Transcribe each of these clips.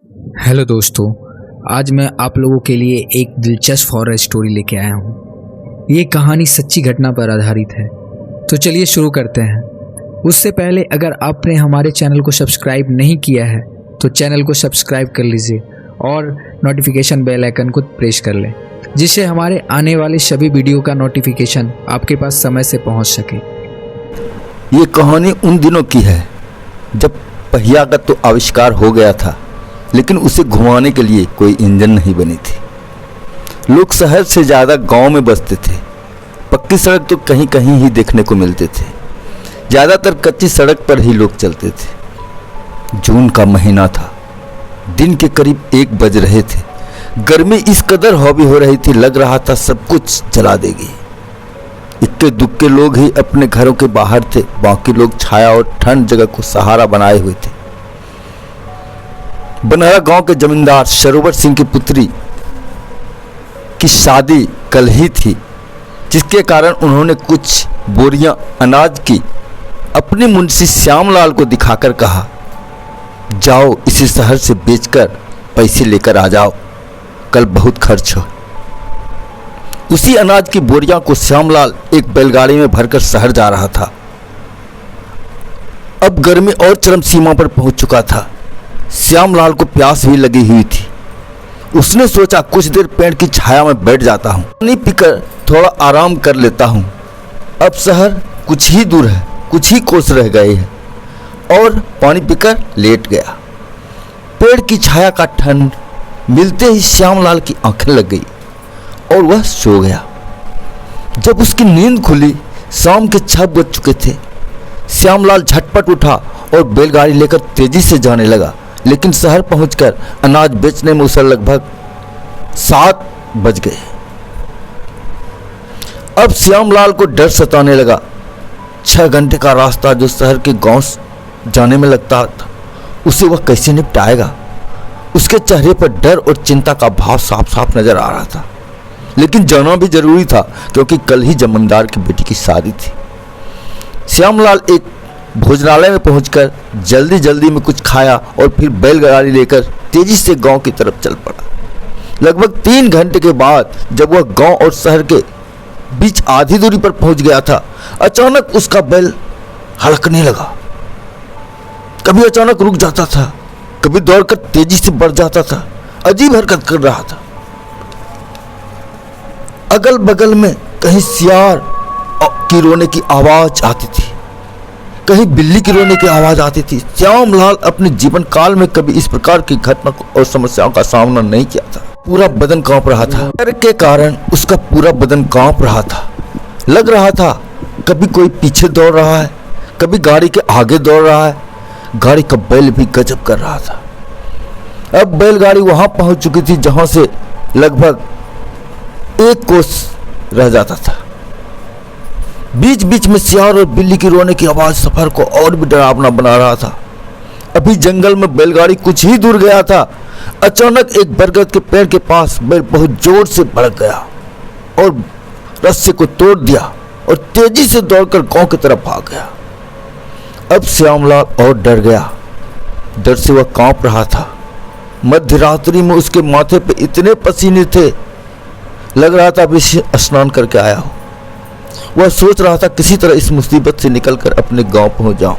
Hello दोस्तों, आज मैं आप लोगों के लिए एक दिलचस्प हॉरर स्टोरी लेके आया हूँ। ये कहानी सच्ची घटना पर आधारित है। तो चलिए शुरू करते हैं। उससे पहले अगर आपने हमारे चैनल को सब्सक्राइब नहीं किया है तो चैनल को सब्सक्राइब कर लीजिए और नोटिफिकेशन बेल आइकन को प्रेस कर लें, जिससे हमारे आने वाले सभी वीडियो का नोटिफिकेशन आपके पास समय से पहुँच सके। ये कहानी उन दिनों की है जब पहिया का तो आविष्कार हो गया था, लेकिन उसे घुमाने के लिए कोई इंजन नहीं बनी थी। लोग शहर से ज़्यादा गांव में बसते थे। पक्की सड़क तो कहीं कहीं ही देखने को मिलते थे। ज़्यादातर कच्ची सड़क पर ही लोग चलते थे। जून का महीना था। दिन के करीब 1 बज रहे थे। गर्मी इस कदर हावी हो रही थी, लग रहा था सब कुछ जला देगी। इक्के दुक्के लोग ही अपने घरों के बाहर थे, बाकी लोग छाया और ठंड जगह को सहारा बनाए हुए थे। बनहरा गांव के जमींदार सरोवर सिंह की पुत्री की शादी कल ही थी, जिसके कारण उन्होंने कुछ बोरियां अनाज की अपने मुंशी श्यामलाल को दिखाकर कहा, जाओ इसे शहर से बेचकर पैसे लेकर आ जाओ, कल बहुत खर्च हो। उसी अनाज की बोरियां को श्यामलाल एक बैलगाड़ी में भरकर शहर जा रहा था। अब गर्मी और चरम सीमा पर पहुंच चुका था। श्यामलाल को प्यास भी लगी हुई थी। उसने सोचा कुछ देर पेड़ की छाया में बैठ जाता हूँ, पानी पीकर थोड़ा आराम कर लेता हूँ। अब शहर कुछ ही दूर है, कुछ ही कोस रह गए हैं। और पानी पीकर लेट गया। पेड़ की छाया का ठंड मिलते ही श्यामलाल की आंखें लग गई और वह सो गया। जब उसकी नींद खुली, शाम के 6 बज चुके थे। श्यामलाल झटपट उठा और बैलगाड़ी लेकर तेजी से जाने लगा, लेकिन शहर पहुंचकर अनाज बेचने में उसे लगभग 7 बज गए। अब श्यामलाल को डर सताने लगा। 6 घंटे का रास्ता जो शहर के गांव जाने में लगता था, उसे वह कैसे निपटाएगा। उसके चेहरे पर डर और चिंता का भाव साफ साफ नजर आ रहा था, लेकिन जाना भी जरूरी था क्योंकि कल ही जमींदार की बेटी की शादी थी। श्यामलाल एक भोजनालय में पहुंचकर जल्दी जल्दी में कुछ खाया और फिर बैलगाड़ी लेकर तेजी से गांव की तरफ चल पड़ा। लगभग 3 घंटे के बाद जब वह गांव और शहर के बीच आधी दूरी पर पहुंच गया था, अचानक उसका बैल हड़कने लगा। कभी अचानक रुक जाता था, कभी दौड़कर तेजी से बढ़ जाता था। अजीब हरकत कर रहा था। अगल बगल में कहीं सियार की रोने की आवाज आती थी, कहीं बिल्ली की रोने की आवाज आती थी। श्यामलाल अपने जीवन काल में कभी इस प्रकार की घटना और समस्याओं का सामना नहीं किया था। पूरा बदन कांप रहा था। डर के कारण उसका पूरा बदन कांप रहा था। लग रहा था कभी कोई पीछे दौड़ रहा है, कभी गाड़ी के आगे दौड़ रहा है। गाड़ी का बैल भी गजब कर रहा था। अब बैलगाड़ी वहां पहुंच चुकी थी जहां से लगभग 1 कोस रह जाता था। बीच बीच में सियार और बिल्ली की रोने की आवाज सफर को और भी डरावना बना रहा था। अभी जंगल में बैलगाड़ी कुछ ही दूर गया था, अचानक एक बरगद के पेड़ के पास बैल बहुत जोर से भड़क गया और रस्से को तोड़ दिया और तेजी से दौड़कर गांव की तरफ भाग गया। अब श्यामलाल और डर गया। डर से वह कांप रहा था। मध्य रात्रि में उसके माथे पे इतने पसीने थे, लग रहा था अभी स्नान करके आया हो। वह सोच रहा था किसी तरह इस मुसीबत से निकलकर अपने गांव पहुंच जाऊं।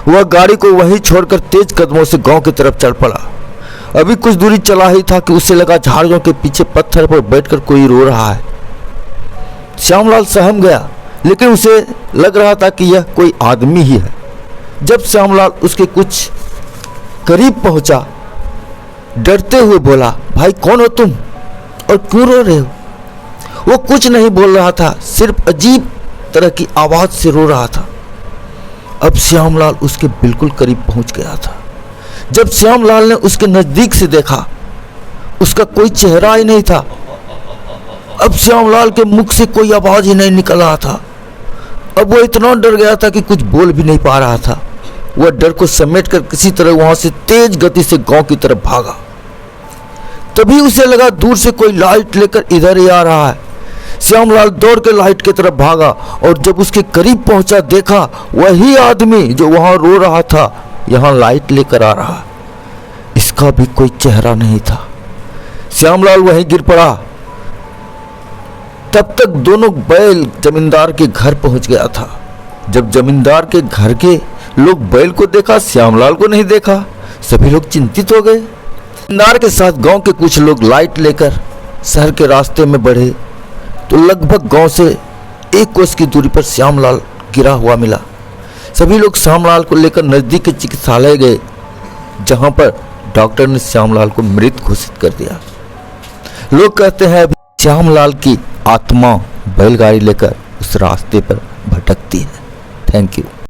वह गाड़ी को वहीं छोड़कर तेज कदमों से गांव की तरफ चल पड़ा। अभी कुछ दूरी चला ही था कि उसे लगा झाड़ियों के पीछे पत्थर पर बैठकर कोई रो रहा है। श्यामलाल सहम गया, लेकिन उसे लग रहा था कि यह कोई आदमी ही है। जब श्यामलाल उसके कुछ करीब पहुंचा, डरते हुए बोला, भाई कौन हो तुम और क्यों रो रहे हो? वो कुछ नहीं बोल रहा था, सिर्फ अजीब तरह की आवाज से रो रहा था। अब श्यामलाल उसके बिल्कुल करीब पहुंच गया था। जब श्यामलाल ने उसके नजदीक से देखा, उसका कोई चेहरा ही नहीं था। अब श्यामलाल के मुख से कोई आवाज ही नहीं निकल रहा था। अब वो इतना डर गया था कि कुछ बोल भी नहीं पा रहा था। वह डर को समेटकर किसी तरह वहां से तेज गति से गांव की तरफ भागा। तभी उसे लगा दूर से कोई लाइट लेकर इधर ही आ रहा है। श्यामलाल दौड़ के लाइट की तरफ भागा और जब उसके करीब पहुंचा, देखा वही आदमी जो वहां रो रहा था यहाँ लाइट लेकर आ रहा। इस का भी कोई चेहरा नहीं था। श्यामलाल वहीं गिर पड़ा। तब तक दोनों बैल जमींदार के घर पहुंच गया था। जब जमींदार के घर के लोग बैल को देखा, श्यामलाल को नहीं देखा, सभी लोग चिंतित हो गए। जमींदार के साथ गांव के कुछ लोग लाइट लेकर शहर के रास्ते में बढ़े तो लगभग गांव से 1 कोस की दूरी पर श्यामलाल गिरा हुआ मिला। सभी लोग श्यामलाल को लेकर नजदीक के चिकित्सालय गए, जहां पर डॉक्टर ने श्यामलाल को मृत घोषित कर दिया। लोग कहते हैं अभी श्यामलाल की आत्मा बैलगाड़ी लेकर उस रास्ते पर भटकती है। Thank you.